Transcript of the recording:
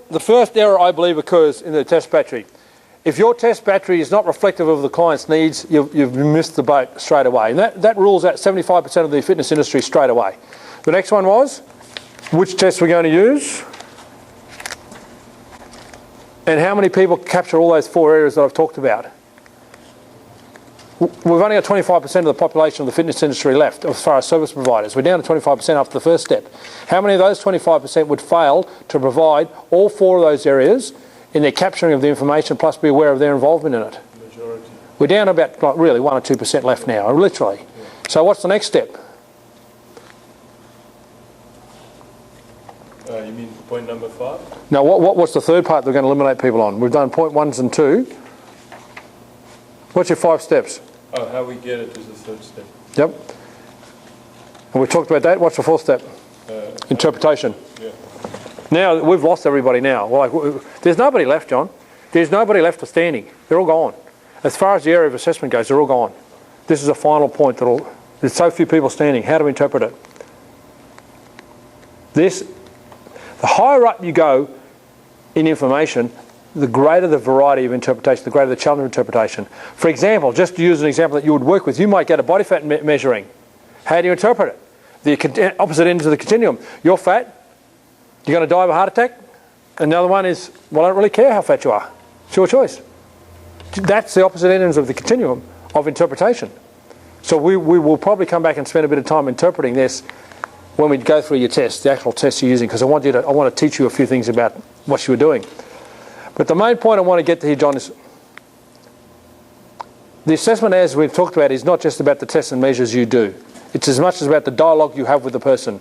the first error I believe occurs in the test battery. If your test battery is not reflective of the client's needs, you've missed the boat straight away. And that rules out 75% of the fitness industry straight away. The next one was, which test we're going to use? And how many people capture all those 4 areas that I've talked about? We've only got 25% of the population of the fitness industry left as far as service providers. We're down to 25% after the first step. How many of those 25% would fail to provide all 4 of those areas in their capturing of the information, plus be aware of their involvement in it? Majority. We're down about, like, really 1 or 2% left now, literally. Yeah. So what's the next step? You mean point number 5? Now, what's the third part that we're going to eliminate people on? We've done point 1s and 2. What's your 5 steps? Oh, how we get it is the third step. Yep. And we talked about that. What's the 4th step? Interpretation. Yeah. Now, we've lost everybody now. Well, there's nobody left, John. There's nobody left for standing. They're all gone. As far as the area of assessment goes, they're all gone. This is a final point there's so few people standing. How do we interpret it? The higher up you go in information, the greater the variety of interpretation, the greater the challenge of interpretation. For example, just to use an example that you would work with, you might get a body fat measuring. How do you interpret it? The opposite ends of the continuum. You're fat, you're going to die of a heart attack, and the other one is, well, I don't really care how fat you are. It's your choice. That's the opposite ends of the continuum of interpretation. So we will probably come back and spend a bit of time interpreting this when we go through your test, the actual test you're using, because I want to teach you a few things about what you were doing. But the main point I want to get to here, John, is the assessment, as we've talked about, is not just about the tests and measures you do. It's as much as about the dialogue you have with the person.